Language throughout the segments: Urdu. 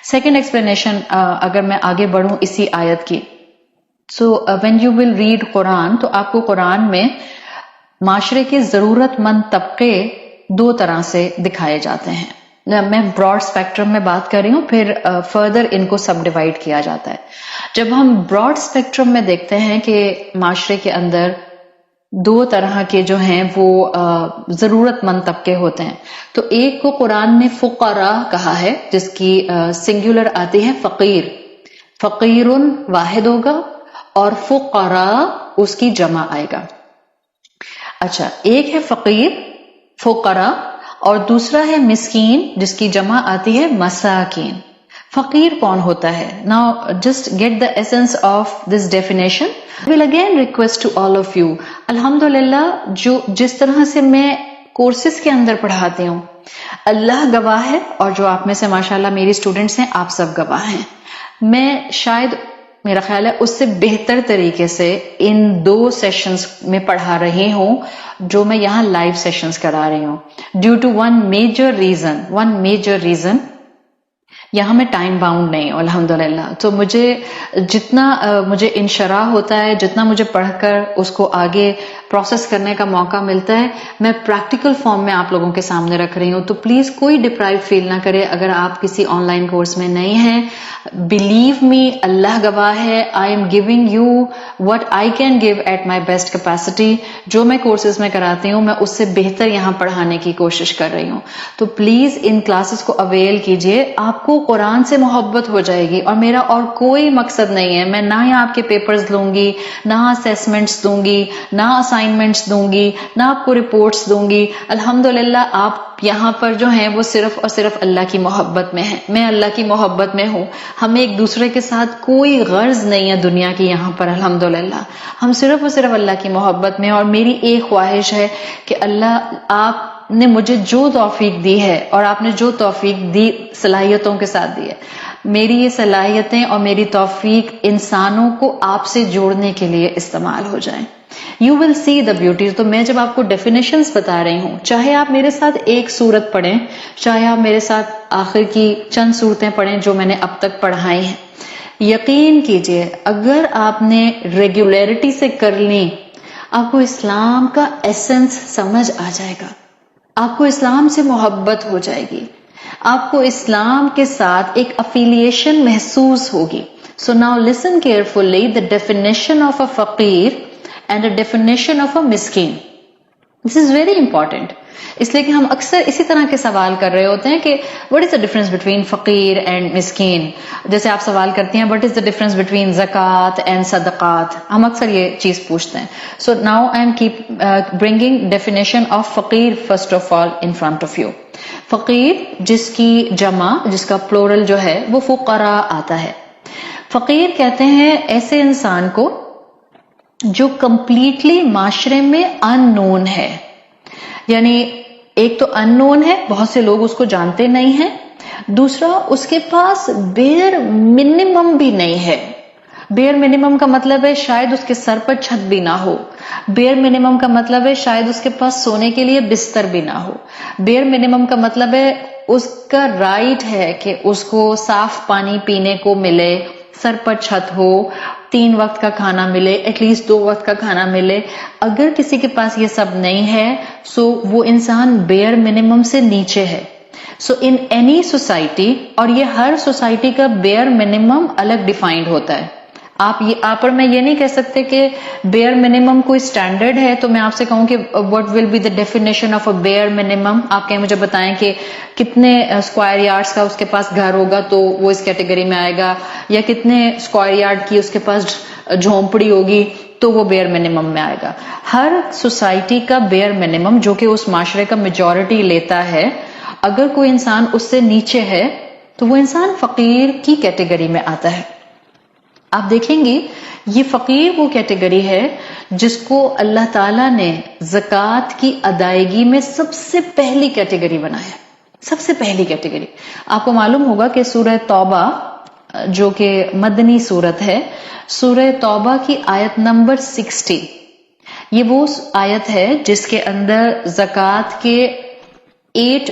سیکنڈ ایکسپلینیشن اگر میں آگے بڑھوں اسی آیت کی، so when you will read Quran, تو آپ کو قرآن میں معاشرے کے ضرورت مند طبقے دو طرح سے دکھائے جاتے ہیں. میں براڈ اسپیکٹرم میں بات کر رہی ہوں، پھر فردر ان کو سب ڈیوائڈ کیا جاتا ہے. جب ہم براڈ اسپیکٹرم میں دیکھتے ہیں کہ معاشرے کے اندر دو طرح کے جو ہیں وہ ضرورت مند طبقے ہوتے ہیں، تو ایک کو قرآن نے فقراء کہا ہے، جس کی سنگولر آتی ہے فقیر، فقیرن واحد ہوگا اور فقراء اس کی جمع آئے گا. اچھا، ایک ہے فقیر فقراء اور دوسرا ہے مسکین، جس کی جمع آتی ہے مساکین. فقیر کون ہوتا ہے؟ Now just get the essence of this definition. I will again request to all of you. الحمدللہ جس طرح سے میں کورسز کے اندر پڑھاتی ہوں، اللہ گواہ ہے، اور جو آپ میں سے ماشاءاللہ میری اسٹوڈنٹس ہیں آپ سب گواہ ہیں، میں شاید میرا خیال ہے اس سے بہتر طریقے سے ان 2 سیشنز میں پڑھا رہی ہوں جو میں یہاں لائیو سیشنز کرا رہی ہوں. Due to one major reason یہاں میں ٹائم باؤنڈ نہیں ہوں الحمدللہ. تو جتنا مجھے انشراح ہوتا ہے، جتنا مجھے پڑھ کر اس کو آگے پروسیس کرنے کا موقع ملتا ہے، میں پریکٹیکل فارم میں آپ لوگوں کے سامنے رکھ رہی ہوں. تو پلیز کوئی ڈپرائیو فیل نہ کرے اگر آپ کسی آن لائن کورس میں نہیں ہیں. بلیو می، اللہ گواہ ہے، I am giving you what I can give at my best capacity. جو میں کورسز میں کراتی ہوں میں اس سے بہتر یہاں پڑھانے کی کوشش کر رہی ہوں. تو پلیز ان کلاسز کو اویل کیجیے، آپ کو قرآن سے محبت ہو جائے گی. اور میرا اور کوئی مقصد نہیں ہے، میں نہ ہی آپ کے پیپرز لوں گی، نہ اسیسمنٹس دوں گی، نہ اسائنمنٹس دوں گی، نہ آپ کو رپورٹس دوں گی. الحمدللہ آپ یہاں پر جو ہیں وہ صرف اور صرف اللہ کی محبت میں ہیں، میں اللہ کی محبت میں ہوں. ہمیں ایک دوسرے کے ساتھ کوئی غرض نہیں ہے دنیا کی یہاں پر الحمدللہ، ہم صرف اور صرف اللہ کی محبت میں. اور میری ایک خواہش ہے کہ اللہ آپ نے مجھے جو توفیق دی ہے اور آپ نے جو توفیق دی صلاحیتوں کے ساتھ دی ہے، میری یہ صلاحیتیں اور میری توفیق انسانوں کو آپ سے جوڑنے کے لیے استعمال ہو جائیں. You will see the beauty. تو میں جب آپ کو ڈیفینیشنز بتا رہی ہوں، چاہے آپ میرے ساتھ ایک سورت پڑھیں، چاہے آپ میرے ساتھ آخر کی چند صورتیں پڑھیں جو میں نے اب تک پڑھائی ہیں، یقین کیجئے اگر آپ نے ریگولیرٹی سے کر لی، آپ کو اسلام کا ایسنس سمجھ آ جائے گا، آپ کو اسلام سے محبت ہو جائے گی، آپ کو اسلام کے ساتھ ایک افیلیشن محسوس ہوگی. So now listen carefully the definition of a faqir and a definition of a miskin. This is very important. اس لیے کہ ہم اکثر اسی طرح کے سوال کر رہے ہوتے ہیں کہ what is the difference between فقیر and مسکین. جیسے آپ سوال کرتی ہیں what is the difference between زکوٰۃ and صدقات، ہم اکثر یہ چیز پوچھتے ہیں. So now I am bringing definition of فقیر first of all in front of you. فقیر جس کی جمع، جس کا پلورل جو ہے وہ فقراء آتا ہے. فقیر کہتے ہیں ایسے انسان کو جو کمپلیٹلی معاشرے میں ان نون ہے. یعنی ایک تو ان نون ہے، بہت سے لوگ اس کو جانتے نہیں ہیں، دوسرا اس کے پاس بیئر منیمم بھی نہیں ہے. بیئر منیمم کا مطلب ہے شاید اس کے سر پر چھت بھی نہ ہو. بیئر منیمم کا مطلب ہے شاید اس کے پاس سونے کے لیے بستر بھی نہ ہو. بیئر منیمم کا مطلب ہے اس کا رائٹ ہے کہ اس کو صاف پانی پینے کو ملے، سر پر چھت ہو، 3 وقت کا کھانا ملے، ایٹ لیسٹ 2 وقت کا کھانا ملے. اگر کسی کے پاس یہ سب نہیں ہے سو وہ انسان بیئر منیمم سے نیچے ہے. سو ان اینی سوسائٹی، اور یہ ہر سوسائٹی کا بیئر منیمم الگ ڈیفائنڈ ہوتا ہے. آپ پر میں یہ نہیں کہہ سکتے کہ بیئر منیمم کوئی سٹینڈرڈ ہے. تو میں آپ سے کہوں کہ what will be the definition of a bare minimum. آپ کہیں مجھے بتائیں کہ کتنے اسکوائر یارڈز کا اس کے پاس گھر ہوگا تو وہ اس کیٹیگری میں آئے گا، یا کتنے اسکوائر یارڈ کی اس کے پاس جھونپڑی ہوگی تو وہ بیئر منیمم میں آئے گا. ہر سوسائٹی کا بیئر منیمم جو کہ اس معاشرے کا میجورٹی لیتا ہے، اگر کوئی انسان اس سے نیچے ہے تو وہ انسان فقیر کی کیٹیگری میں آتا ہے. آپ دیکھیں گی یہ فقیر وہ کیٹیگری ہے جس کو اللہ تعالیٰ نے زکوٰۃ کی ادائیگی میں سب سے پہلی کیٹیگری بنایا. سب سے پہلی کیٹیگری. آپ کو معلوم ہوگا کہ سورہ توبہ جو کہ مدنی سورت ہے، سورہ توبہ کی آیت نمبر 60، یہ وہ آیت ہے جس کے اندر زکوٰۃ کے 8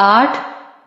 8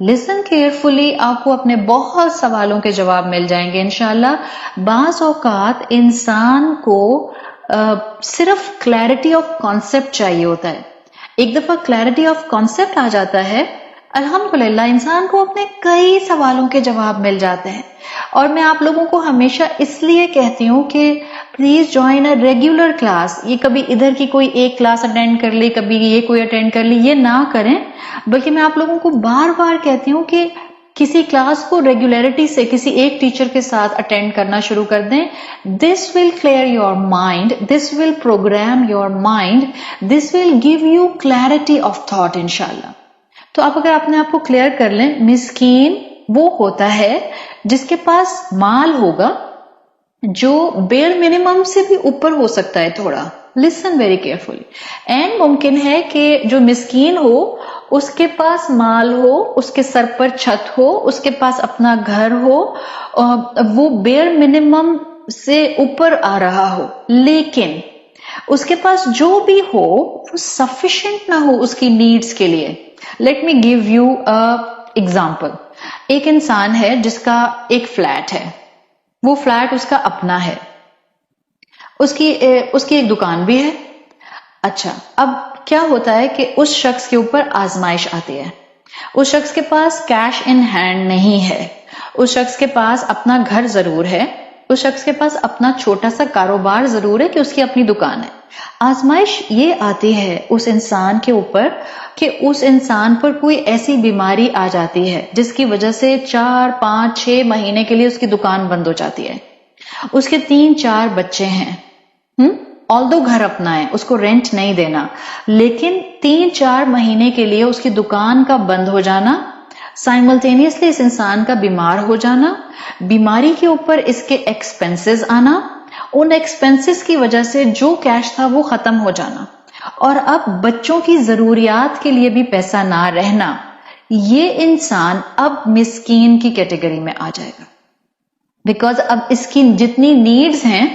لسن کیئرفلی, آپ کو اپنے بہت سوالوں کے جواب مل جائیں گے انشاءاللہ. بعض اوقات انسان کو صرف کلیئرٹی آف کانسیپٹ چاہیے ہوتا ہے. ایک دفعہ کلیئرٹی آف کانسیپٹ آ جاتا ہے, الحمدللہ انسان کو اپنے کئی سوالوں کے جواب مل جاتے ہیں. اور میں آپ لوگوں کو ہمیشہ اس لیے کہتی ہوں کہ please join a regular class. یہ کبھی ادھر کی کوئی ایک کلاس اٹینڈ کر لی, کبھی یہ کوئی اٹینڈ کر لی, یہ نہ کریں. بلکہ میں آپ لوگوں کو بار بار کہتی ہوں کہ کسی کلاس کو ریگولیرٹی سے کسی ایک ٹیچر کے ساتھ اٹینڈ کرنا شروع کر دیں. This will clear your mind, this will programme your mind, this will give you clarity of thought انشاءاللہ. تو آپ اگر اپنے آپ کو کلیئر کر لیں, مسکین وہ ہوتا ہے جس کے پاس مال ہوگا جو بیئر منیمم سے بھی اوپر ہو سکتا ہے تھوڑا. Listen very carefully. اینڈ ممکن ہے کہ جو مسکین ہو اس کے پاس مال ہو, اس کے سر پر چھت ہو, اس کے پاس اپنا گھر ہو, وہ بیئر منیمم سے اوپر آ رہا ہو, لیکن اس کے پاس جو بھی ہو وہ سفیشینٹ نہ ہو اس کی نیڈز کے لیے. Let me give you example. ایک انسان ہے جس کا ایک فلیٹ ہے, وہ فلیٹ اس کا اپنا ہے, اس کی ایک دکان بھی ہے. اچھا, اب کیا ہوتا ہے کہ اس شخص کے اوپر آزمائش آتی ہے. اس شخص کے پاس کیش ان ہینڈ نہیں ہے, اس شخص کے پاس اپنا گھر ضرور ہے, اس شخص کے پاس اپنا چھوٹا سا کاروبار ضرور ہے کہ اس کی اپنی دکان ہے. آزمائش یہ آتی ہے اس انسان کے اوپر کہ اس انسان پر کوئی ایسی بیماری آ جاتی ہے جس کی وجہ سے 4, 5, 6 مہینے کے لیے اس کی دکان بند ہو جاتی ہے. اس کے 3-4 بچے ہیں, آلدو گھر اپنا ہے, اس کو رینٹ نہیں دینا, لیکن 3-4 مہینے کے لیے اس کی دکان کا بند ہو جانا, سائملٹینیسلی اس انسان کا بیمار ہو جانا, بیماری کے اوپر اس کے ایکسپنسز آنا, ان ایکسپنسز کی وجہ سے جو کیش تھا وہ ختم ہو جانا, اور اب بچوں کی ضروریات کے لیے بھی پیسہ نہ رہنا. یہ انسان اب مسکین کی کیٹیگری میں آ جائے گا, بیکاز اب اس کی جتنی نیڈز ہیں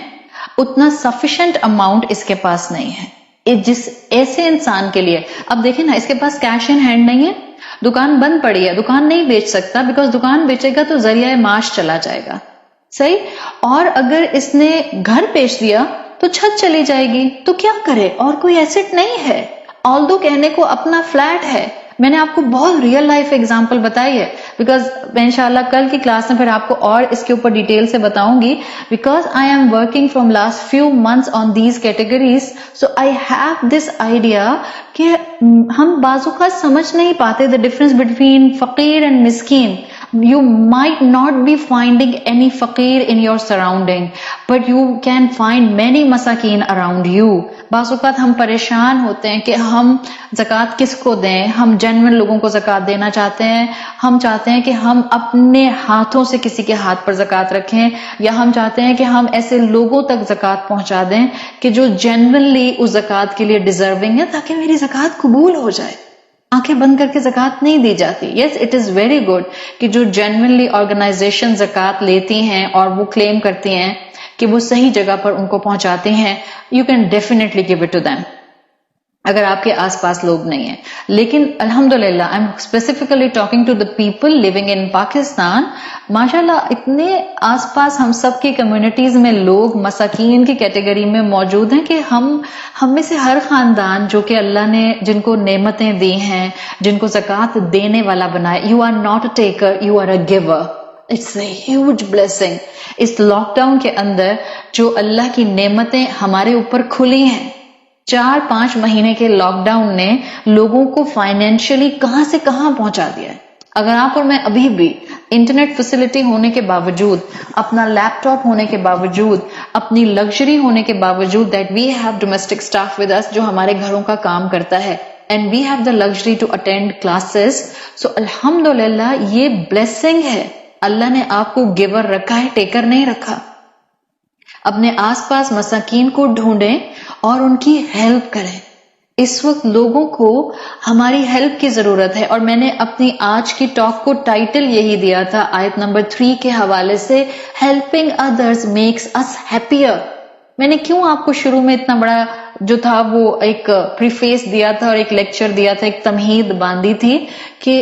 اتنا سفیشینٹ اماؤنٹ اس کے پاس نہیں ہے. جس ایسے انسان کے لیے, اب دیکھیں نا, اس کے پاس کیش ان ہینڈ نہیں ہے, دکان بند پڑی ہے, دکان نہیں بیچ سکتا بیکاز دکان بیچے گا تو ذریعہ معاش چلا جائے گا, صحیح. اور اگر اس نے گھر بیچ دیا تو چھت چلی جائے گی, تو کیا کرے, اور کوئی ایسٹ نہیں ہے. آلدو کہنے کو اپنا فلیٹ ہے. میں نے آپ کو بہت ریئل لائف ایگزامپل بتائی ہے, بیکاز میں انشاءاللہ کل کی کلاس میں پھر آپ کو اور اس کے اوپر ڈیٹیل سے بتاؤں گی, because I am working from last few months on these categories. So I have this idea کہ ہم بعض اوقات سمجھ نہیں پاتے دا ڈفرنس بٹوین فقیر اینڈ مسکین. You might not be finding any faqir in your surrounding, but you can find many masakeen around you. بعض اوقات ہم پریشان ہوتے ہیں کہ ہم زکوٰۃ کس کو دیں. ہم جنون لوگوں کو زکوٰۃ دینا چاہتے ہیں, ہم چاہتے ہیں کہ ہم اپنے ہاتھوں سے کسی کے ہاتھ پر زکوٰۃ رکھیں, یا ہم چاہتے ہیں کہ ہم ایسے لوگوں تک زکوٰۃ پہنچا دیں کہ جو جنونلی اس زکوٰۃ کے لیے ڈیزرونگ ہے, تاکہ میری زکوٰۃ قبول ہو جائے. آنکھیں بند کر کے زکوٰۃ نہیں دی جاتی. یس, اٹ از ویری گڈ کہ جو جینوئنلی آرگنائزیشن زکوٰۃ لیتی ہیں اور وہ کلیم کرتی ہیں کہ وہ صحیح جگہ پر ان کو پہنچاتے ہیں, you can definitely give it to them اگر آپ کے آس پاس لوگ نہیں ہیں. لیکن الحمدللہ I am specifically talking to the people living in Pakistan. ماشاءاللہ اتنے آس پاس ہم سب کی کمیونٹیز میں لوگ مساکین کی کیٹیگری میں موجود ہیں کہ ہم میں سے ہر خاندان جو کہ اللہ نے جن کو نعمتیں دی ہیں, جن کو زکوٰۃ دینے والا بنائے, you are not a taker, you are a giver. It's a huge blessing. اس لاک ڈاؤن کے اندر جو اللہ کی نعمتیں ہمارے اوپر کھلی ہیں, 4-5 مہینے کے لاک ڈاؤن نے لوگوں کو فائنینشلی کہاں سے کہاں پہنچا دیا ہے. اگر آپ اور میں ابھی بھی انٹرنیٹ فیسلٹی ہونے کے باوجود, اپنا لیپ ٹاپ ہونے کے باوجود, اپنی لگژری ہونے کے باوجود, that we have domestic staff with us جو ہمارے گھروں کا کام کرتا ہے, and we have the luxury to attend classes. So الحمدللہ یہ بلیسنگ ہے. اللہ نے آپ کو گیور رکھا ہے, ٹیکر نہیں رکھا. اپنے آس پاس مساکین کو ڈھونڈیں اور ان کی ہیلپ کریں. اس وقت لوگوں کو ہماری ہیلپ کی ضرورت ہے, اور میں نے اپنی آج کی ٹاک کو ٹائٹل یہی دیا تھا آیت نمبر 3 کے حوالے سے, ہیلپنگ ادرز میکس اس ہیپیئر. میں نے کیوں آپ کو شروع میں اتنا بڑا جو تھا وہ ایک پریفیس دیا تھا اور ایک لیکچر دیا تھا, ایک تمہید باندھی تھی کہ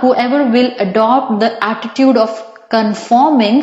whoever will adopt the attitude of conforming,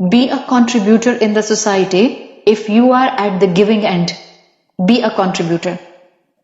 Be a contributor in the society if you are at the giving end. Be a contributor.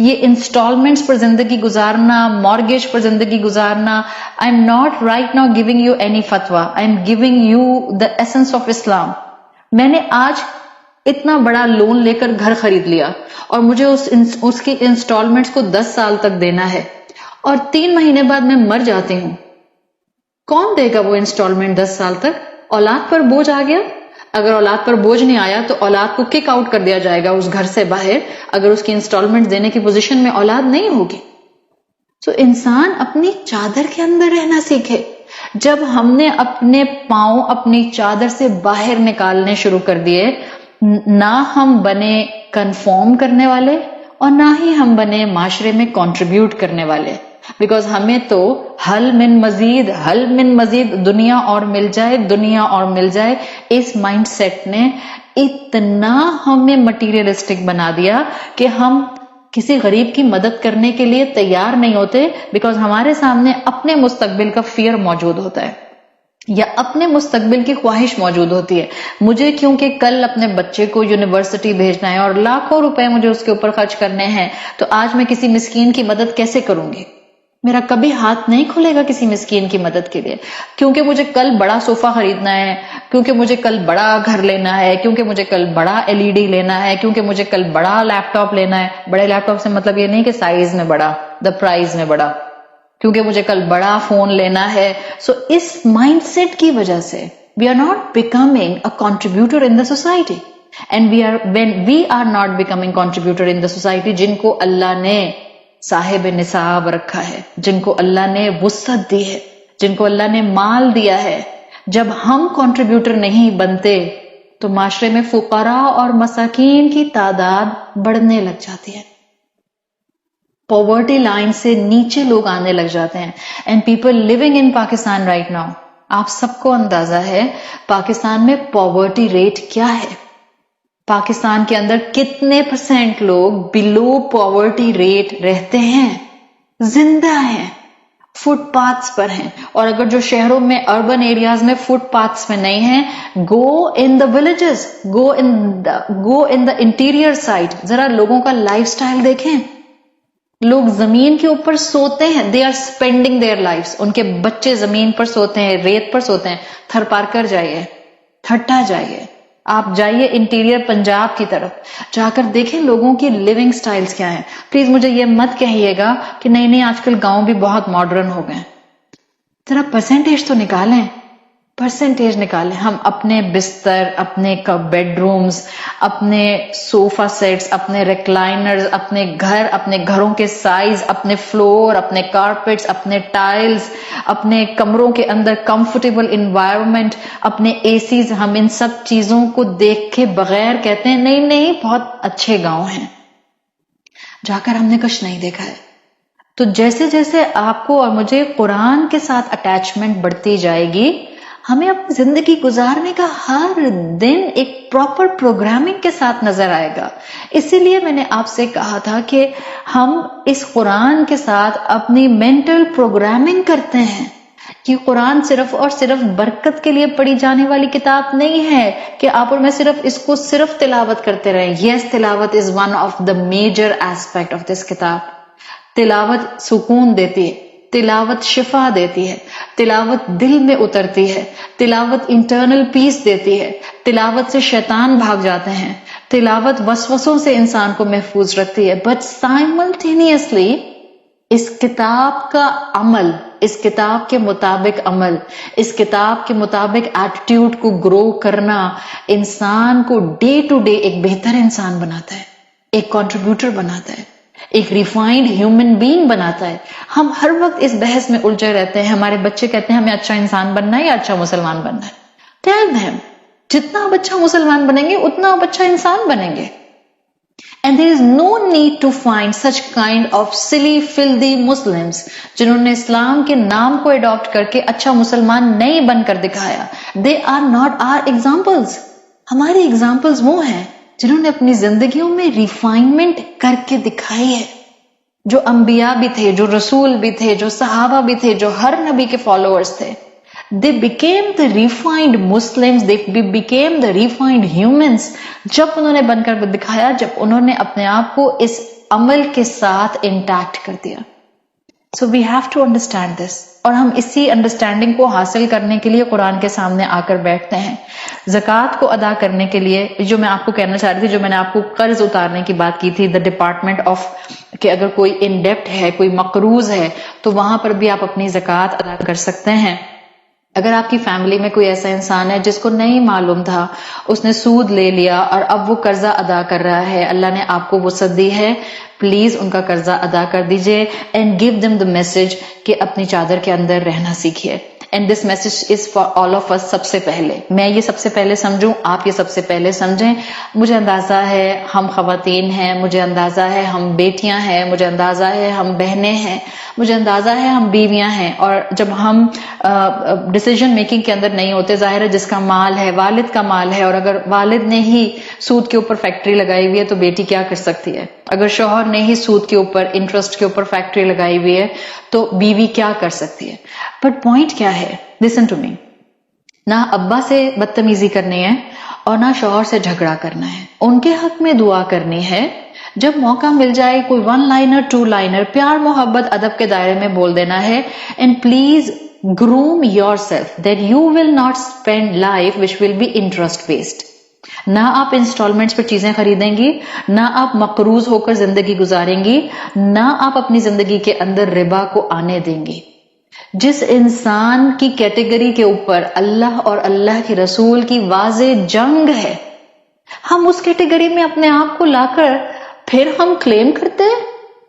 یہ انسٹالمنٹس پر زندگی گزارنا, مارگیج پر زندگی گزارنا. I am not right now giving you any فتویٰ, I am giving you the essence of Islam. میں نے آج اتنا بڑا لون لے کر گھر خرید لیا اور مجھے اس کی انسٹالمنٹس کو 10 سال تک دینا ہے, اور 3 مہینے بعد میں مر جاتی ہوں. کون دے گا وہ انسٹالمنٹ 10 سال تک؟ اولاد پر بوجھ آ گیا. اگر اولاد پر بوجھ نہیں آیا تو اولاد کو کک آؤٹ کر دیا جائے گا اس گھر سے باہر, اگر اس کی انسٹالمنٹ دینے کی پوزیشن میں اولاد نہیں ہوگی. تو انسان اپنی چادر کے اندر رہنا سیکھے. جب ہم نے اپنے پاؤں اپنی چادر سے باہر نکالنے شروع کر دیے, نہ ہم بنے کنفارم کرنے والے اور نہ ہی ہم بنے معاشرے میں کنٹریبیوٹ کرنے والے. بیکاز ہمیں تو حل من مزید دنیا اور مل جائے, اس مائنڈ سیٹ نے اتنا ہمیں مٹیریلسٹک بنا دیا کہ ہم کسی غریب کی مدد کرنے کے لیے تیار نہیں ہوتے, بیکاز ہمارے سامنے اپنے مستقبل کا فیئر موجود ہوتا ہے یا اپنے مستقبل کی خواہش موجود ہوتی ہے. مجھے کیونکہ کل اپنے بچے کو یونیورسٹی بھیجنا ہے اور لاکھوں روپے مجھے اس کے اوپر خرچ کرنے ہیں, تو آج میں کسی مسکین کی مدد کیسے کروں گی؟ میرا کبھی ہاتھ نہیں کھلے گا کسی مسکین کی مدد کے لیے, کیونکہ مجھے کل بڑا صوفہ خریدنا ہے, کیونکہ مجھے کل بڑا گھر لینا ہے, کیونکہ مجھے کل بڑا LED لینا ہے, کیونکہ مجھے کل بڑا لیپ ٹاپ لینا ہے. بڑے لیپ ٹاپ سے مطلب یہ نہیں کہ سائز میں بڑا, دا پرائز میں بڑا, کیونکہ مجھے کل بڑا فون لینا ہے. سو اس مائنڈ سیٹ کی وجہ سے we are not becoming a contributor in the society, and we are not becoming contributor in the society جن کو اللہ نے صاحب نصاب رکھا ہے, جن کو اللہ نے وسعت دی ہے, جن کو اللہ نے مال دیا ہے. جب ہم کنٹریبیوٹر نہیں بنتے تو معاشرے میں فقراء اور مساکین کی تعداد بڑھنے لگ جاتی ہے, پاورٹی لائن سے نیچے لوگ آنے لگ جاتے ہیں. And people living in Pakistan right now, آپ سب کو اندازہ ہے پاکستان میں پاورٹی ریٹ کیا ہے, پاکستان کے اندر کتنے % لوگ بلو پاورٹی ریٹ رہتے ہیں, زندہ ہیں, فٹ پاتھس پر ہیں. اور اگر جو شہروں میں اربن ایریاز میں فٹ پاتھس میں نہیں ہیں, go in the villages, go in the interior side, ذرا لوگوں کا لائف سٹائل دیکھیں. لوگ زمین کے اوپر سوتے ہیں, they are spending their lives. ان کے بچے زمین پر سوتے ہیں, ریت پر سوتے ہیں. تھر پارکر جائیے, ٹھٹا جائیے, آپ جائیے انٹیریئر پنجاب کی طرف, جا کر دیکھیں لوگوں کی لیونگ سٹائلز کیا ہیں. پلیز مجھے یہ مت کہیے گا کہ نہیں آج کل گاؤں بھی بہت ماڈرن ہو گئے. ذرا پرسنٹیج تو نکالیں, پرسنٹیج نکالیں. ہم اپنے بستر, اپنے بیڈ رومز, اپنے صوفہ سیٹس, اپنے ریکلائنرز, اپنے گھروں کے سائز, اپنے فلور, اپنے کارپیٹس, اپنے ٹائلز, اپنے کمروں کے اندر کمفرٹیبل انوائرمنٹ, اپنے ACs, ہم ان سب چیزوں کو دیکھ کے بغیر کہتے ہیں نہیں بہت اچھے گاؤں ہیں. جا کر ہم نے کچھ نہیں دیکھا ہے. تو جیسے جیسے آپ کو اور مجھے قرآن کے ساتھ اٹیچمنٹ بڑھتی جائے گی, ہمیں اپنی زندگی گزارنے کا ہر دن ایک پراپر پروگرامنگ کے ساتھ نظر آئے گا. اسی لیے میں نے آپ سے کہا تھا کہ ہم اس قرآن کے ساتھ اپنی مینٹل پروگرامنگ کرتے ہیں. کہ قرآن صرف اور صرف برکت کے لیے پڑھی جانے والی کتاب نہیں ہے کہ آپ اور میں صرف اس کو تلاوت کرتے رہیں. یس, تلاوت is one of the major aspect of this کتاب. تلاوت سکون دیتی ہے, تلاوت شفا دیتی ہے, تلاوت دل میں اترتی ہے, تلاوت انٹرنل پیس دیتی ہے, تلاوت سے شیطان بھاگ جاتے ہیں, تلاوت وسوسوں سے انسان کو محفوظ رکھتی ہے. بٹ سائملٹینیسلی اس کتاب کا عمل, اس کتاب کے مطابق عمل, اس کتاب کے مطابق ایٹیٹیوڈ کو گرو کرنا انسان کو ڈے ٹو ڈے ایک بہتر انسان بناتا ہے, ایک کنٹریبیوٹر بناتا ہے, ایک ریفائنڈ ہیومن بینگ بناتا ہے. ہم ہر وقت اس بحث میں الجھے رہتے ہیں. ہمارے بچے کہتے ہیں ہمیں اچھا انسان بننا ہے یا اچھا مسلمان بننا ہے. Tell them, جتنا آپ اچھا مسلمان بنیں گے اتنا آپ اچھا انسان بنیں گے. And there is no need to find such kind of silly, filthy Muslims جنہوں نے اسلام کے نام کو اڈاپٹ کر کے اچھا مسلمان نہیں بن کر دکھایا. They are not our examples. ہماری examples وہ ہیں جنہوں نے اپنی زندگیوں میں ریفائنمنٹ کر کے دکھائی ہے. جو انبیاء بھی تھے, جو رسول بھی تھے, جو صحابہ بھی تھے, جو ہر نبی کے فالوورز تھے. They became the refined Muslims, they became the refined humans جب انہوں نے بن کر دکھایا, جب انہوں نے اپنے آپ کو اس عمل کے ساتھ انٹیکٹ کر دیا. So we have to understand this. اور ہم اسی انڈرسٹینڈنگ کو حاصل کرنے کے لیے قرآن کے سامنے آ کر بیٹھتے ہیں. زکوٰۃ کو ادا کرنے کے لیے جو میں آپ کو کہنا چاہ رہی تھی، جو میں نے آپ کو قرض اتارنے کی بات کی تھی، دا ڈپارٹمنٹ آف، کہ اگر کوئی ان ڈیپٹ ہے، کوئی مقروض ہے، تو وہاں پر بھی آپ اپنی زکوٰۃ ادا کر سکتے ہیں. اگر آپ کی فیملی میں کوئی ایسا انسان ہے جس کو نہیں معلوم تھا، اس نے سود لے لیا اور اب وہ قرضہ ادا کر رہا ہے، اللہ نے آپ کو وسعت دی ہے، پلیز ان کا قرضہ ادا کر دیجئے. And give them the message کہ اپنی چادر کے اندر رہنا سیکھیے. And this message is for all of us. سب سے پہلے میں یہ سب سے پہلے سمجھوں، آپ یہ سب سے پہلے سمجھیں. مجھے اندازہ ہے ہم خواتین ہیں، مجھے اندازہ ہے ہم بیٹیاں ہیں، مجھے اندازہ ہے ہم بہنیں ہیں، مجھے اندازہ ہے ہم بیویاں ہیں. اور جب ہم ڈیسیجن میکنگ کے اندر نہیں ہوتے، ظاہر ہے جس کا مال ہے والد کا مال ہے، اور اگر والد نے ہی سود کے اوپر فیکٹری لگائی ہوئی ہے تو بیٹی کیا کر سکتی ہے؟ اگر شوہر نے ہی سود کے اوپر، انٹرسٹ کے اوپر فیکٹری لگائی ہوئی ہے تو بیوی کیا کر سکتی ہے؟ بٹ پوائنٹ کیا ہے؟ Listen to me. نہ ابا سے بدتمیزی کرنی ہے اور نہ شوہر سے جھگڑا کرنا ہے. ان کے حق میں دعا کرنی ہے. جب موقع مل جائے کوئی 1 لائنر 2 لائنر پیار محبت ادب کے دائرے میں بول دینا ہے. And please groom yourself that you will not spend life which will be interest based. نہ آپ انسٹالمنٹس پر چیزیں خریدیں گی، نہ آپ مقروض ہو کر زندگی گزاریں گی، نہ آپ اپنی زندگی کے اندر ربا کو آنے دیں گی. جس انسان کی کیٹیگری کے اوپر اللہ اور اللہ کے رسول کی واضح جنگ ہے، ہم اس کیٹیگری میں اپنے آپ کو لا کر پھر ہم کلیم کرتے ہیں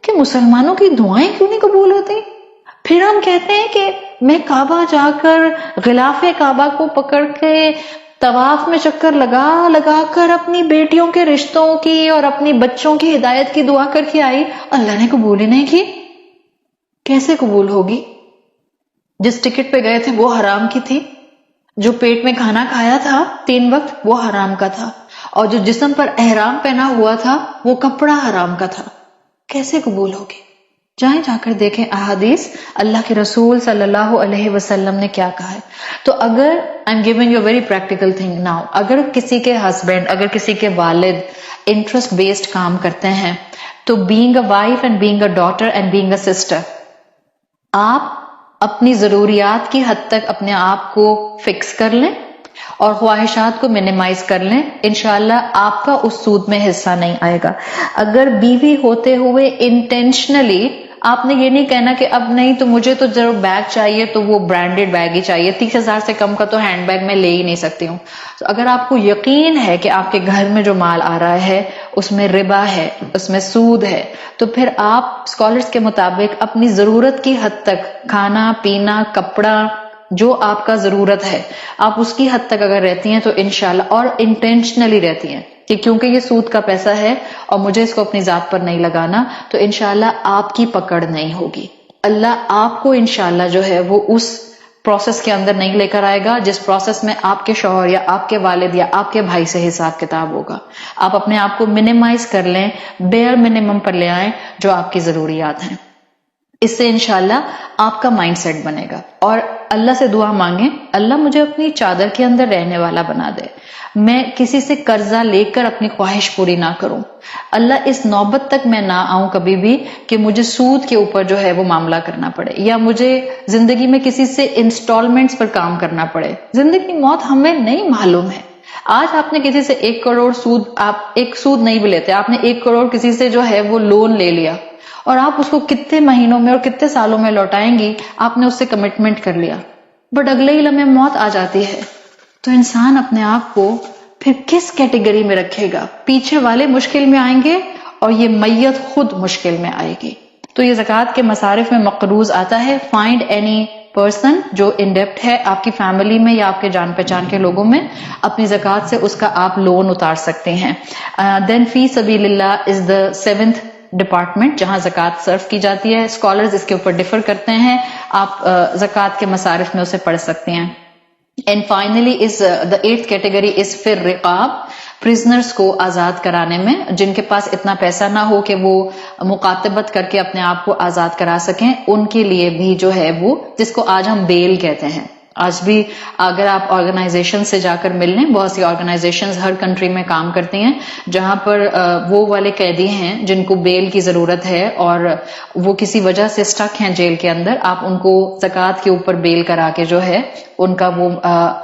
کہ مسلمانوں کی دعائیں کیوں نہیں قبول ہوتی. پھر ہم کہتے ہیں کہ میں کعبہ جا کر غلاف کعبہ کو پکڑ کے طواف میں چکر لگا لگا کر اپنی بیٹیوں کے رشتوں کی اور اپنی بچوں کی ہدایت کی دعا کر کے آئی، اللہ نے قبول ہی نہیں کی. کیسے قبول ہوگی؟ جس ٹکٹ پہ گئے تھے وہ حرام کی تھی، جو پیٹ میں کھانا کھایا تھا 3 وقت وہ حرام کا تھا، اور جو جسم پر احرام پہنا ہوا تھا وہ کپڑا حرام کا تھا. کیسے قبول ہوگی؟ جائیں جا کر دیکھیں احادیث اللہ کے رسول صلی اللہ علیہ وسلم نے کیا کہا ہے. تو اگر I'm giving you a very practical thing now، اگر کسی کے ہسبینڈ، اگر کسی کے والد انٹرسٹ بیسڈ کام کرتے ہیں تو being a wife and being a daughter and being a sister، آپ اپنی ضروریات کی حد تک اپنے آپ کو فکس کر لیں اور خواہشات کو منیمائز کر لیں. انشاءاللہ آپ کا اس سود میں حصہ نہیں آئے گا. اگر بیوی ہوتے ہوئے انٹینشنلی آپ نے یہ نہیں کہنا کہ اب نہیں تو مجھے تو ضرور بیگ چاہیے تو وہ برانڈیڈ بیگ ہی چاہیے، 30,000 سے کم کا تو ہینڈ بیگ میں لے ہی نہیں سکتی ہوں. تو اگر آپ کو یقین ہے کہ آپ کے گھر میں جو مال آ رہا ہے اس میں ربا ہے، اس میں سود ہے، تو پھر آپ اسکالرس کے مطابق اپنی ضرورت کی حد تک کھانا پینا کپڑا جو آپ کا ضرورت ہے آپ اس کی حد تک اگر رہتی ہیں تو انشاءاللہ، اور انٹینشنلی رہتی ہیں کہ کیونکہ یہ سود کا پیسہ ہے اور مجھے اس کو اپنی ذات پر نہیں لگانا، تو انشاءاللہ آپ کی پکڑ نہیں ہوگی. اللہ آپ کو انشاءاللہ جو ہے وہ اس پروسیس کے اندر نہیں لے کر آئے گا جس پروسیس میں آپ کے شوہر یا آپ کے والد یا آپ کے بھائی سے حساب کتاب ہوگا. آپ اپنے آپ کو منیمائز کر لیں، بیئر منیمم پر لے آئیں جو آپ کی ضروریات ہیں. اس سے انشاءاللہ آپ کا مائنڈ سیٹ بنے گا. اور اللہ سے دعا مانگیں، اللہ مجھے اپنی چادر کے اندر رہنے والا بنا دے، میں کسی سے قرضہ لے کر اپنی خواہش پوری نہ کروں. اللہ اس نوبت تک میں نہ آؤں کبھی بھی کہ مجھے سود کے اوپر جو ہے وہ معاملہ کرنا پڑے، یا مجھے زندگی میں کسی سے انسٹالمنٹس پر کام کرنا پڑے. زندگی موت ہمیں نہیں معلوم ہے. آج آپ نے کسی سے 1 کروڑ سود، آپ ایک سود نہیں بھی لیتے، آپ نے 1 کروڑ کسی سے جو ہے وہ لون لے لیا اور آپ اس کو کتنے مہینوں میں اور کتنے سالوں میں لوٹائیں گی، آپ نے اس سے کمٹمنٹ کر لیا، بٹ اگلے ہی لمحے موت آ جاتی ہے. تو انسان اپنے آپ کو پھر کس کیٹیگری میں رکھے گا؟ پیچھے والے مشکل میں آئیں گے اور یہ میت خود مشکل میں آئے گی. تو یہ زکوٰۃ کے مصارف میں مقروض آتا ہے. فائنڈ اینی پرسن جو ان ڈیپٹ ہے آپ کی فیملی میں یا آپ کے جان پہچان کے لوگوں میں، اپنی زکوٰۃ سے اس کا آپ لون اتار سکتے ہیں. دین فی سبیل اللہ از دا 7th ڈپارٹمنٹ جہاں زکوٰۃ صرف کی جاتی ہے. اسکالرز اس کے اوپر ڈفر کرتے ہیں، آپ زکوٰۃ کے مصارف میں اسے پڑھ سکتے ہیں. And finally is the 8th category is فی الرقاب، پرزنرز کو آزاد کرانے میں، جن کے پاس اتنا پیسہ نہ ہو کہ وہ مقاتبت کر کے اپنے آپ کو آزاد کرا سکیں، ان کے لیے بھی جو ہے وہ، جس کو آج ہم بیل کہتے ہیں، آج بھی اگر آپ آرگنائزیشن سے جا کر مل لیں، بہت سی آرگنائزیشنز ہر کنٹری میں کام کرتی ہیں جہاں پر وہ والے قیدی ہیں جن کو بیل کی ضرورت ہے اور وہ کسی وجہ سے سٹک ہیں جیل کے اندر، آپ ان کو زکوٰۃ کے اوپر بیل کرا کے جو ہے ان کا وہ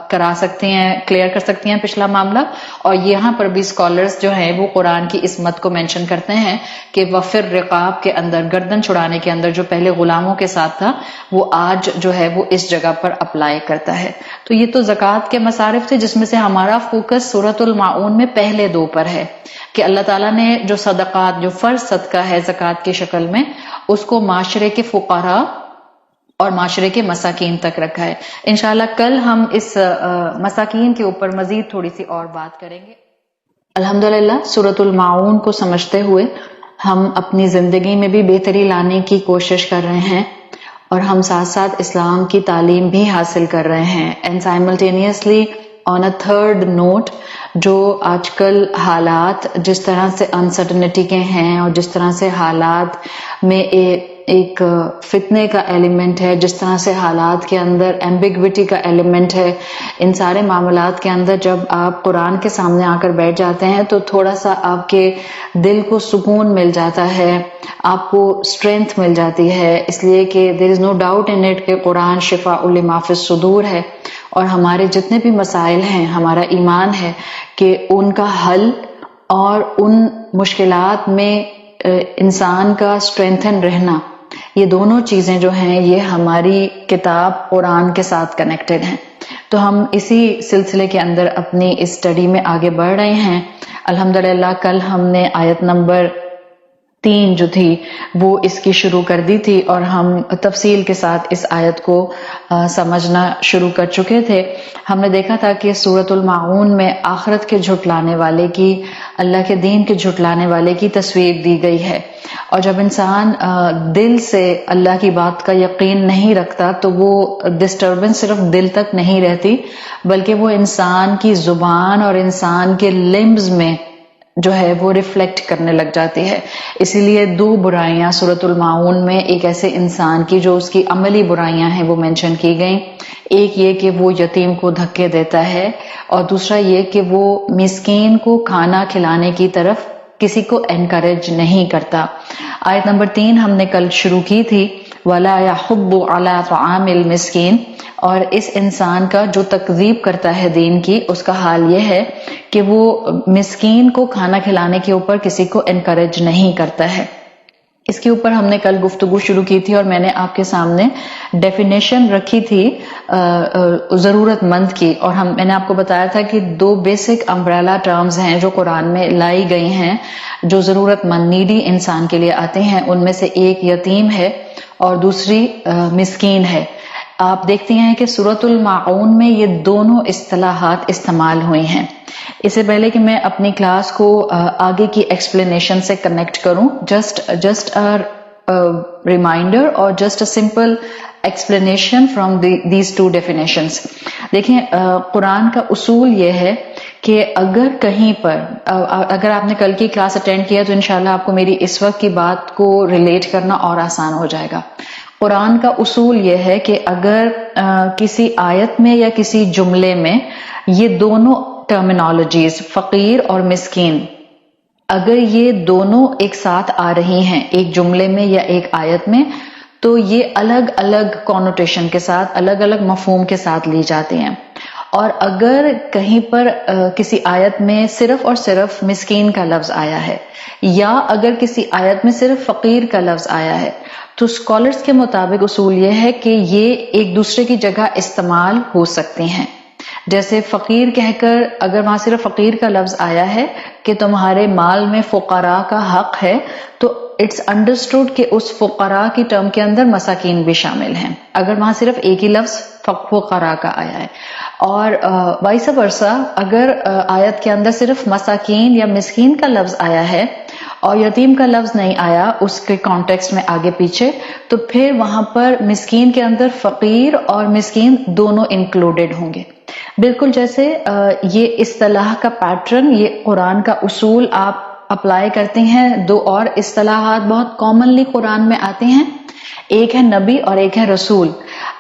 کرا سکتے ہیں، کلیئر کر سکتی ہیں پچھلا معاملہ. اور یہاں پر بھی اسکالرز جو ہیں وہ قرآن کی عصمت کو مینشن کرتے ہیں کہ وفر رقاب کے اندر، گردن چھڑانے کے اندر جو پہلے غلاموں کے ساتھ تھا وہ آج جو ہے وہ اس جگہ پر اپلائی کرتا ہے. تو یہ تو زکوٰۃ کے مصارف تھے جس میں سے ہمارا فوکس سورۃ الماعون میں پہلے 2 پر ہے کہ اللہ تعالیٰ نے جو صدقات، جو فرض صدقہ ہے زکوٰۃ کی شکل میں، اس کو معاشرے کے فقراء اور معاشرے کے مساکین تک رکھا ہے. انشاءاللہ کل ہم اس مساکین کے اوپر مزید تھوڑی سی اور بات کریں گے. الحمدللہ سورۃ الماعون کو سمجھتے ہوئے ہم اپنی زندگی میں بھی بہتری لانے کی کوشش کر رہے ہیں اور ہم ساتھ ساتھ اسلام کی تعلیم بھی حاصل کر رہے ہیں. And simultaneously on a third note, جو آج کل حالات جس طرح سے انسرٹنٹی کے ہیں اور جس طرح سے حالات میں ایک فتنے کا ایلیمنٹ ہے، جس طرح سے حالات کے اندر ایمبیگوٹی کا ایلیمنٹ ہے، ان سارے معاملات کے اندر جب آپ قرآن کے سامنے آ کر بیٹھ جاتے ہیں تو تھوڑا سا آپ کے دل کو سکون مل جاتا ہے، آپ کو اسٹرینتھ مل جاتی ہے، اس لیے کہ دیر از نو ڈاؤٹ ان اٹ کہ قرآن شفاء لما فی الصدور ہے. اور ہمارے جتنے بھی مسائل ہیں، ہمارا ایمان ہے کہ ان کا حل اور ان مشکلات میں انسان کا اسٹرینتھن رہنا، یہ دونوں چیزیں جو ہیں یہ ہماری کتاب قرآن کے ساتھ کنیکٹڈ ہیں. تو ہم اسی سلسلے کے اندر اپنی اس اسٹڈی میں آگے بڑھ رہے ہیں. الحمدللہ کل ہم نے آیت نمبر 3 جو تھی وہ اس کی شروع کر دی تھی اور ہم تفصیل کے ساتھ اس آیت کو سمجھنا شروع کر چکے تھے. ہم نے دیکھا تھا کہ سورۃ الماعون میں آخرت کے جھٹلانے والے کی، اللہ کے دین کے جھٹلانے والے کی تصویر دی گئی ہے. اور جب انسان دل سے اللہ کی بات کا یقین نہیں رکھتا تو وہ ڈسٹربنس صرف دل تک نہیں رہتی بلکہ وہ انسان کی زبان اور انسان کے لمبز میں جو ہے وہ ریفلیکٹ کرنے لگ جاتی ہے. اسی لیے 2 برائیاں سورۃ الماعون میں ایک ایسے انسان کی جو اس کی عملی برائیاں ہیں وہ مینشن کی گئیں. ایک یہ کہ وہ یتیم کو دھکے دیتا ہے اور دوسرا یہ کہ وہ مسکین کو کھانا کھلانے کی طرف کسی کو انکریج نہیں کرتا. آیت نمبر 3 ہم نے کل شروع کی تھی، وَلَا يَحُضُّ عَلَىٰ طَعَامِ الْمِسْكِينِ. اور اس انسان کا جو تکذیب کرتا ہے دین کی، اس کا حال یہ ہے کہ وہ مسکین کو کھانا کھلانے کے اوپر کسی کو انکریج نہیں کرتا ہے. اس کے اوپر ہم نے کل گفتگو شروع کی تھی اور میں نے آپ کے سامنے ڈیفینیشن رکھی تھی ضرورت مند کی، اور میں نے آپ کو بتایا تھا کہ 2 بیسک امبریلا ٹرمز ہیں جو قرآن میں لائی گئی ہیں جو ضرورت مند نیڈی انسان کے لیے آتے ہیں. ان میں سے ایک یتیم ہے اور دوسری مسکین ہے. آپ دیکھتی ہیں کہ سورۃ الماعون میں یہ دونوں اصطلاحات استعمال ہوئی ہیں. اس سے پہلے کہ میں اپنی کلاس کو آگے کی ایکسپلینیشن سے کنیکٹ کروں، جسٹ ریمائنڈر اور just a simple explanation from these 2 definitions. دیکھیں قرآن کا اصول یہ ہے کہ اگر کہیں پر، اگر آپ نے کل کی کلاس اٹینڈ کیا تو انشاءاللہ آپ کو میری اس وقت کی بات کو ریلیٹ کرنا اور آسان ہو جائے گا. قرآن کا اصول یہ ہے کہ اگر کسی آیت میں یا کسی جملے میں یہ دونوں ٹرمینالوجیز فقیر اور مسکین، اگر یہ دونوں ایک ساتھ آ رہی ہیں ایک جملے میں یا ایک آیت میں، تو یہ الگ الگ کونوٹیشن کے ساتھ، الگ الگ مفہوم کے ساتھ لی جاتی ہیں. اور اگر کہیں پر کسی آیت میں صرف اور صرف مسکین کا لفظ آیا ہے یا اگر کسی آیت میں صرف فقیر کا لفظ آیا ہے تو اسکالرز کے مطابق اصول یہ ہے کہ یہ ایک دوسرے کی جگہ استعمال ہو سکتی ہیں. جیسے فقیر کہہ کر اگر وہاں صرف فقیر کا لفظ آیا ہے کہ تمہارے مال میں فقراء کا حق ہے تو اٹس انڈرسٹوڈ کہ اس فقراء کی ٹرم کے اندر مساکین بھی شامل ہیں اگر وہاں صرف ایک ہی لفظ فقراء کا آیا ہے. اور وائس ورسا اگر آیت کے اندر صرف مساکین یا مسکین کا لفظ آیا ہے اور یتیم کا لفظ نہیں آیا اس کے کانٹیکسٹ میں آگے پیچھے، تو پھر وہاں پر مسکین کے اندر فقیر اور مسکین دونوں انکلوڈڈ ہوں گے. بالکل جیسے یہ اصطلاح کا پیٹرن، یہ قرآن کا اصول آپ اپلائی کرتے ہیں. 2 اور اصطلاحات بہت کامنلی قرآن میں آتے ہیں، ایک ہے نبی اور ایک ہے رسول.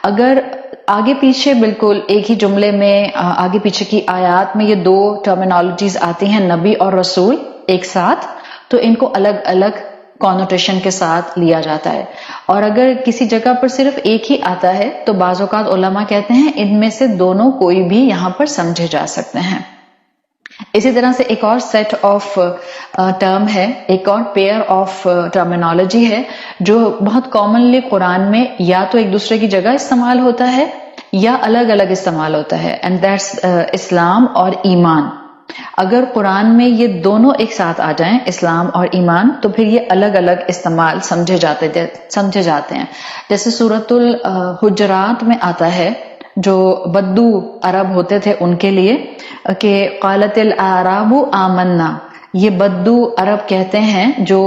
اگر آگے پیچھے بالکل ایک ہی جملے میں آگے پیچھے کی آیات میں یہ دو ٹرمینالوجیز آتی ہیں نبی اور رسول ایک ساتھ، تو ان کو الگ الگ کانوٹیشن کے ساتھ لیا جاتا ہے. اور اگر کسی جگہ پر صرف ایک ہی آتا ہے تو بعض اوقات علماء کہتے ہیں ان میں سے دونوں کوئی بھی یہاں پر سمجھے جا سکتے ہیں. اسی طرح سے ایک اور سیٹ آف ٹرم ہے، ایک اور پیئر آف ٹرمینالوجی ہے جو بہت کامنلی قرآن میں یا تو ایک دوسرے کی جگہ استعمال ہوتا ہے یا الگ الگ استعمال ہوتا ہے، اینڈ دیٹس اسلام اور ایمان. اگر قرآن میں یہ دونوں ایک ساتھ آ جائیں اسلام اور ایمان تو پھر یہ الگ الگ استعمال سمجھے جاتے ہیں. جیسے سورۃ الحجرات میں آتا ہے جو بدو عرب ہوتے تھے ان کے لیے کہ قالت الاعراب آمنا، یہ بدو عرب کہتے ہیں. جو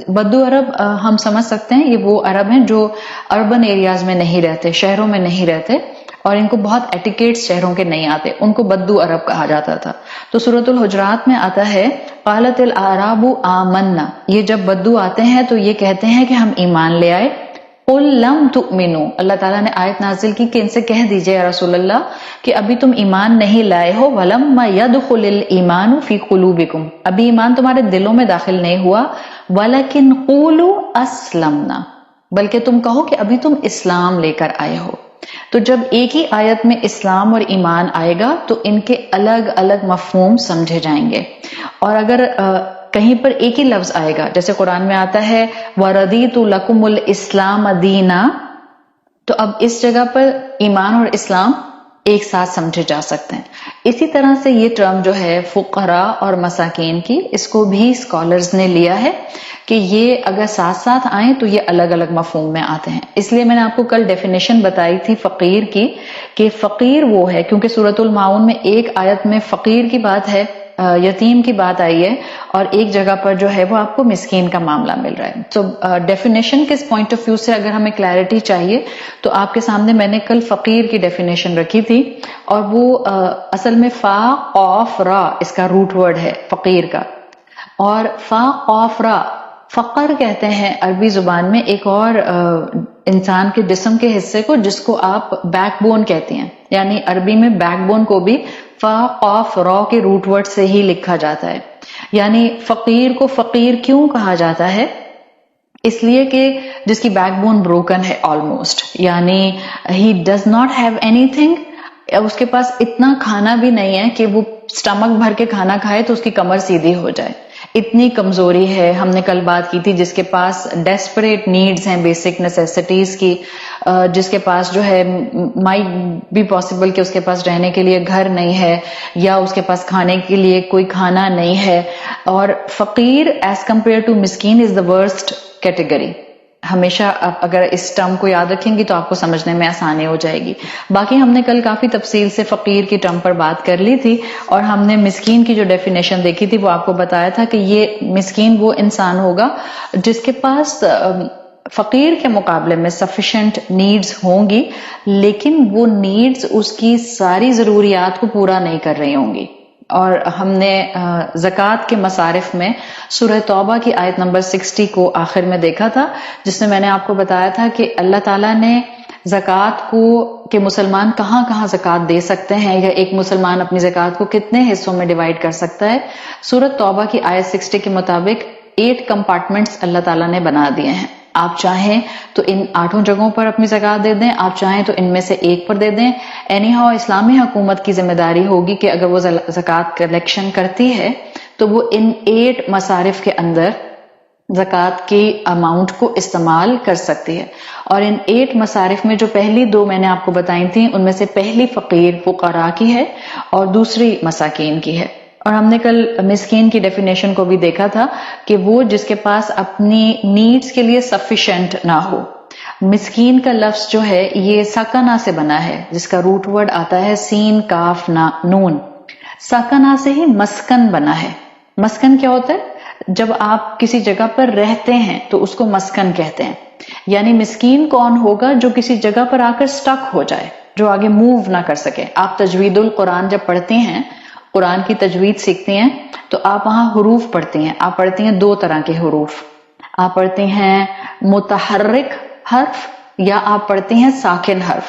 بدو عرب ہم سمجھ سکتے ہیں یہ وہ عرب ہیں جو اربن ایریاز میں نہیں رہتے، شہروں میں نہیں رہتے، اور ان کو بہت ایٹیکیٹس شہروں کے نہیں آتے، ان کو بدو عرب کہا جاتا تھا. تو سورۃ الحجرات میں آتا ہے قالت الاعراب آمنا، یہ جب بدو آتے ہیں تو یہ کہتے ہیں کہ ہم ایمان لے آئے. قل لم تؤمنوا، اللہ تعالیٰ نے آیت نازل کی کہ ان سے کہہ دیجئے یا رسول اللہ کہ ابھی تم ایمان نہیں لائے ہو. ولما يدخل الايمان في قلوبكم، ابھی ایمان تمہارے دلوں میں داخل نہیں ہوا. ولكن قولوا اسلمنا، بلکہ تم کہو کہ ابھی تم اسلام لے کر آئے ہو. تو جب ایک ہی آیت میں اسلام اور ایمان آئے گا تو ان کے الگ الگ مفہوم سمجھے جائیں گے. اور اگر کہیں پر ایک ہی لفظ آئے گا، جیسے قرآن میں آتا ہے وَرَضِيتُ لَكُمُ الْإِسْلَامَ دِينًا، تو اب اس جگہ پر ایمان اور اسلام ایک ساتھ سمجھے جا سکتے ہیں. اسی طرح سے یہ ٹرم جو ہے فقراء اور مساکین کی، اس کو بھی اسکالرز نے لیا ہے کہ یہ اگر ساتھ ساتھ آئیں تو یہ الگ الگ مفہوم میں آتے ہیں. اس لیے میں نے آپ کو کل ڈیفینیشن بتائی تھی فقیر کی کہ فقیر وہ ہے، کیونکہ سورۃ المعون میں ایک آیت میں فقیر کی بات ہے، یتیم کی بات آئی ہے، اور ایک جگہ پر جو ہے وہ آپ کو مسکین کا معاملہ مل رہا ہے. تو ڈیفینیشن کس پوائنٹ آف ویو سے اگر ہمیں کلیئرٹی چاہیے تو آپ کے سامنے میں نے کل فقیر کی ڈیفینیشن رکھی تھی، اور وہ اصل میں فا قاف را اس کا روٹ ورڈ ہے فقیر کا. اور فا قاف را فقر کہتے ہیں عربی زبان میں ایک اور انسان کے جسم کے حصے کو جس کو آپ بیک بون کہتے ہیں، یعنی عربی میں بیک بون کو بھی فا قاف را کے روٹ ورڈ سے ہی لکھا جاتا ہے. یعنی فقیر کو فقیر کیوں کہا جاتا ہے؟ اس لیے کہ جس کی بیک بون بروکن ہے آلموسٹ، یعنی ہی ڈز ناٹ ہیو اینی تھنگ، اس کے پاس اتنا کھانا بھی نہیں ہے کہ وہ سٹمک بھر کے کھانا کھائے تو اس کی کمر سیدھی ہو جائے، اتنی کمزوری ہے. ہم نے کل بات کی تھی جس کے پاس ڈیسپریٹ نیڈز ہیں بیسک نیسیسٹیز کی، جس کے پاس جو ہے مائٹ بی پاسبل کہ اس کے پاس رہنے کے لیے گھر نہیں ہے یا اس کے پاس کھانے کے لیے کوئی کھانا نہیں ہے. اور فقیر ایز کمپیئر ٹو مسکین از دا ورسٹ کیٹیگری. ہمیشہ اگر اس ٹرم کو یاد رکھیں گی تو آپ کو سمجھنے میں آسانی ہو جائے گی. باقی ہم نے کل کافی تفصیل سے فقیر کی ٹرم پر بات کر لی تھی، اور ہم نے مسکین کی جو ڈیفینیشن دیکھی تھی وہ آپ کو بتایا تھا کہ یہ مسکین وہ انسان ہوگا جس کے پاس فقیر کے مقابلے میں سفیشینٹ نیڈز ہوں گی، لیکن وہ نیڈز اس کی ساری ضروریات کو پورا نہیں کر رہی ہوں گی. اور ہم نے زکوٰۃ کے مصارف میں سورہ توبہ کی آیت نمبر 60 کو آخر میں دیکھا تھا، جس میں میں نے آپ کو بتایا تھا کہ اللہ تعالیٰ نے زکوٰۃ کو کہ مسلمان کہاں کہاں زکوٰۃ دے سکتے ہیں یا ایک مسلمان اپنی زکوٰۃ کو کتنے حصوں میں ڈیوائڈ کر سکتا ہے. سورۃ توبہ کی آیت 60 کے مطابق 8 کمپارٹمنٹس اللہ تعالیٰ نے بنا دیے ہیں. آپ چاہیں تو ان 8 جگہوں پر اپنی زکوٰۃ دے دیں، آپ چاہیں تو ان میں سے ایک پر دے دیں. اینی ہاؤ اسلامی حکومت کی ذمہ داری ہوگی کہ اگر وہ زکوٰۃ کلیکشن کرتی ہے تو وہ ان 8 مصارف کے اندر زکوٰۃ کی اماؤنٹ کو استعمال کر سکتی ہے. اور ان 8 مصارف میں جو پہلی 2 میں نے آپ کو بتائی تھیں ان میں سے پہلی فقیر فقراء کی ہے اور دوسری مساکین کی ہے. اور ہم نے کل مسکین کی ڈیفینیشن کو بھی دیکھا تھا کہ وہ جس کے پاس اپنی نیڈز کے لیے سفیشینٹ نہ ہو. مسکین کا لفظ جو ہے یہ ساکنہ سے بنا ہے، جس کا روٹ ورڈ آتا ہے سین کاف نون. ساکنہ سے ہی مسکن بنا ہے. مسکن کیا ہوتا ہے؟ جب آپ کسی جگہ پر رہتے ہیں تو اس کو مسکن کہتے ہیں. یعنی مسکین کون ہوگا؟ جو کسی جگہ پر آ کر سٹک ہو جائے، جو آگے موو نہ کر سکے. آپ تجوید القرآن جب پڑھتی ہیں، قرآن کی تجوید سیکھتی ہیں، تو آپ وہاں حروف پڑھتی ہیں. آپ پڑھتی ہیں 2 طرح کے حروف، آپ پڑھتی ہیں متحرک حرف یا آپ پڑھتی ہیں ساکن حرف.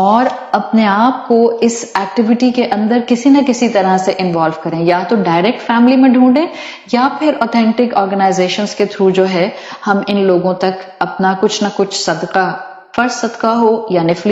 اور اپنے آپ کو اس ایکٹیویٹی کے اندر کسی نہ کسی طرح سے انوالو کریں، یا تو ڈائریکٹ فیملی میں ڈھونڈیں یا پھر اوتھینٹک آرگنائزیشنز کے تھرو جو ہے ہم ان لوگوں تک اپنا کچھ نہ کچھ صدقہ، فرض صدقہ ہو یا نفلی